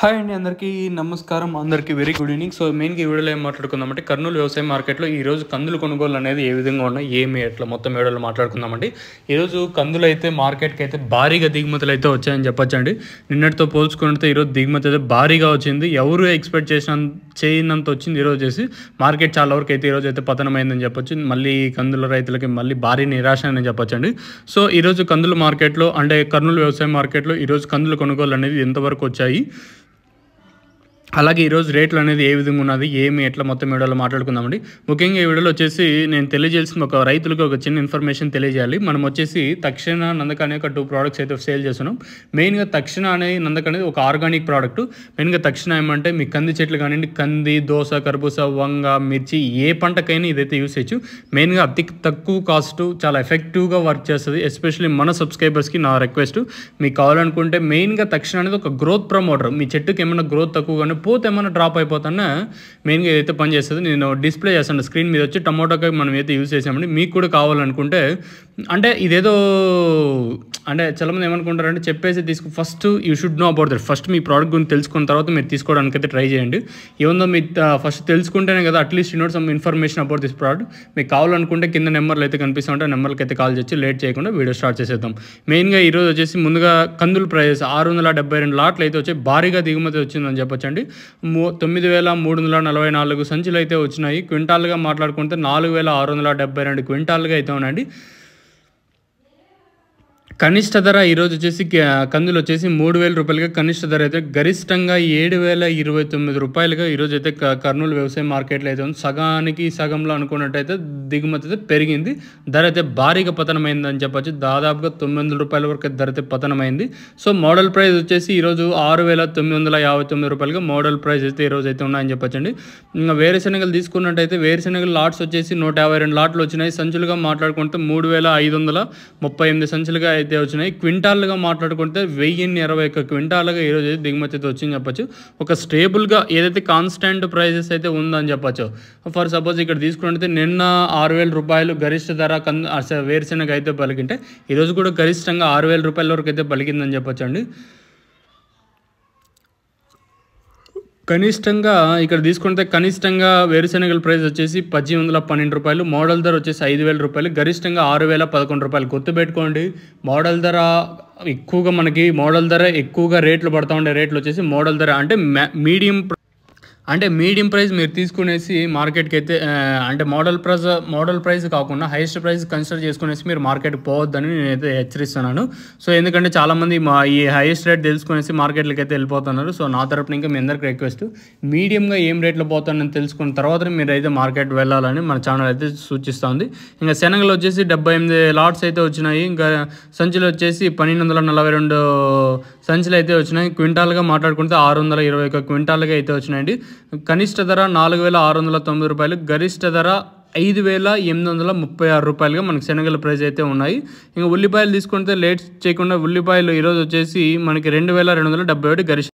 Hi అండి, అందరికీ నమస్కారం. అందరికీ వెరీ గుడ్ ఈవినింగ్. సో మెయిన్గా ఈ వీడియోలో ఏం మాట్లాడుకుందామంటే కర్నూలు వ్యవసాయ మార్కెట్లో ఈరోజు కందులు కొనుగోలు అనేది ఏ విధంగా ఉన్నాయి, ఏమి ఎట్లా మొత్తం వీడియోలో మాట్లాడుకుందామండి. ఈరోజు కందులు అయితే మార్కెట్కి అయితే భారీగా దిగుమతులు అయితే వచ్చాయని చెప్పొచ్చండి. నిన్నటితో పోల్చుకుంటే ఈరోజు దిగుమతి అయితే భారీగా వచ్చింది. ఎవరు ఎక్స్పెక్ట్ చేయనంత వచ్చింది ఈరోజు చేసి మార్కెట్ చాలా వరకు అయితే ఈరోజు అయితే పతనమైందని చెప్పొచ్చు. మళ్ళీ కందుల రైతులకి మళ్ళీ భారీ నిరాశ అని చెప్పొచ్చండి. సో ఈరోజు కందుల మార్కెట్లో అంటే కర్నూలు వ్యవసాయ మార్కెట్లో ఈరోజు కందుల కొనుగోలు అనేది ఎంతవరకు వచ్చాయి, అలాగే ఈరోజు రేట్లు అనేది ఏ విధంగా ఉన్నది, ఏమి ఎట్లా మొత్తం వీడియోలో మాట్లాడుకుందామండి. ముఖ్యంగా ఈ వీడియోలో వచ్చేసి నేను తెలియజేయాల్సిన ఒక రైతులకు ఒక చిన్న ఇన్ఫర్మేషన్ తెలియజేయాలి. మనం వచ్చేసి తక్షణ నందక అనే ఒక 2 ప్రోడక్ట్స్ అయితే సేల్ చేస్తున్నాం. మెయిన్గా తక్షణ అనే నందక అనేది ఒక ఆర్గానిక్ ప్రోడక్ట్. మెయిన్గా తక్షణ ఏమంటే మీ కంది చెట్లు కానివ్వండి, కంది, దోస, కర్బూస, వంగ, మిర్చి ఏ పంటకైనా ఇదైతే యూస్ చేయొచ్చు. మెయిన్గా అతి తక్కువ కాస్ట్, చాలా ఎఫెక్టివ్గా వర్క్ చేస్తుంది. ఎస్పెషల్లీ మన సబ్స్క్రైబర్స్కి నా రిక్వెస్ట్, మీకు కావాలనుకుంటే మెయిన్గా తక్షణ అనేది ఒక గ్రోత్ ప్రమోటర్. మీ చెట్టుకి ఏమైనా గ్రోత్ తక్కువగానే పోతే ఏమైనా డ్రాప్ అయిపోతానే మెయిన్గా ఏదైతే పని చేస్తుంది. నేను డిస్ప్లే చేస్తాను స్క్రీన్ మీద వచ్చి టమోటాకి మనం అయితే యూజ్ చేసామండి. మీకు కూడా కావాలనుకుంటే అంటే ఇదేదో అంటే చాలామంది ఏమనుకుంటారంటే చెప్పేసి first you should know about that. First me product గురించి తెలుసుకున్న తర్వాత మీరు తీసుకోవడానికి అయితే ట్రై చేయండి. ఏముందో మీరు ఫస్ట్ తెలుసుకుంటేనే కదా at least you know some information about this product. మీకు కావాలనుకుంటే కింద నెంబర్లు అయితే కనిపిస్తూ ఉంటే ఆ నెంబర్కి అయితే కాల్ చేసి లేట్ చేయకుండా వీడియో స్టార్ట్ చేసేద్దాం. మెయిన్గా ఈరోజు వచ్చేసి ముందుగా కందుల ప్రైస్ 672 లాట్లు అయితే వచ్చి భారీగా దిగుమతి వచ్చిందని చెప్పొచ్చండి. 9344 సంచులు అయితే వచ్చినాయి. క్వింటాల్గా మాట్లాడుకుంటే 4672 క్వింటాల్గా అయితే ఉన్నాయండి. కనిష్ట ధర ఈరోజు వచ్చేసి కందులు వచ్చేసి 3000 రూపాయలుగా కనిష్ట ధర అయితే గరిష్టంగా 7029 రూపాయలుగా ఈరోజు అయితే కర్నూలు వ్యవసాయ మార్కెట్లో అయితే ఉంది. సగానికి సగంలో అనుకున్నట్టయితే దిగుమతి అయితే పెరిగింది. ధర అయితే భారీగా పతనమైందని చెప్పొచ్చు. దాదాపుగా 900 రూపాయల వరకు ధర అయితే పతనమైంది. సో మోడల్ ప్రైస్ వచ్చేసి ఈరోజు 6959 రూపాయలుగా మోడల్ ప్రైస్ అయితే ఈరోజు అయితే ఉన్నాయని చెప్పొచ్చండి. ఇంకా వేరుశనగలు తీసుకున్నట్టయితే వేరుశనగలు లాట్స్ వచ్చేసి 152 లాట్లు వచ్చినాయి. సంచులుగా మాట్లాడుకుంటే 3538 సంచులుగా అయితే వచ్చినాయి. క్వింటాల్గా మాట్లాడుకుంటే 1021 క్వింటాల్గా ఈరోజు అయితే దిగుమతి అయితే వచ్చింది చెప్పొచ్చు. ఒక స్టేబుల్గా ఏదైతే కాన్స్టెంట్ ప్రైజెస్ అయితే ఉందని చెప్పొచ్చు. ఫర్ సపోజ్ ఇక్కడ తీసుకుంటే నిన్న 6000 రూపాయలు గరిష్ట ధర వేరుశనగ అయితే పలికింటే ఈరోజు కూడా గరిష్టంగా 6000 రూపాయల వరకు అయితే పలికిందని చెప్పొచ్చు అండి. కనిష్టంగా ఇక్కడ తీసుకుంటే కనిష్టంగా వేరుశనగల ప్రైస్ వచ్చేసి 1812 రూపాయలు, మోడల్ ధర వచ్చేసి 5000 రూపాయలు, గరిష్టంగా 6011 రూపాయలు. గుర్తుపెట్టుకోండి, మోడల్ ధర ఎక్కువగా మనకి మోడల్ ధర ఎక్కువగా రేట్లు పడతా ఉండే రేట్లు వచ్చేసి మోడల్ ధర అంటే మీడియం ప్రైస్ మీరు తీసుకునేసి మార్కెట్కి అయితే అంటే మోడల్ ప్రైస్ కాకుండా హైయెస్ట్ ప్రైస్ కన్సిడర్ చేసుకునేసి మీరు మార్కెట్కి పోవద్దని నేనైతే హెచ్చరిస్తున్నాను. సో ఎందుకంటే చాలామంది ఈ హైయెస్ట్ రేట్ తెలుసుకునేసి మార్కెట్లకి అయితే వెళ్ళిపోతున్నారు. సో నా తరపున ఇంకా మీ అందరికీ రిక్వెస్ట్, మీడియంగా ఏం రేట్లో పోతానని తెలుసుకున్న తర్వాత మీరు అయితే మార్కెట్ వెళ్ళాలని మన ఛానల్ అయితే సూచిస్తుంది. ఇంకా శనగలు వచ్చేసి 78 లాట్స్ అయితే వచ్చినాయి. ఇంకా సంచులు వచ్చేసి 1242 సంచులు అయితే వచ్చినాయి. క్వింటాల్గా మాట్లాడుకుంటే 621 క్వింటాల్గా అయితే వచ్చినాయండి. కనిష్ట ధర 4690 రూపాయలు, గరిష్ట ధర 5836 రూపాయలుగా మనకి శనగల ప్రైస్ అయితే ఉన్నాయి. ఇంకా ఉల్లిపాయలు తీసుకుంటే లేట్ చేయకుండా ఉల్లిపాయలు ఈరోజు వచ్చేసి మనకి 2277 గరిష్ట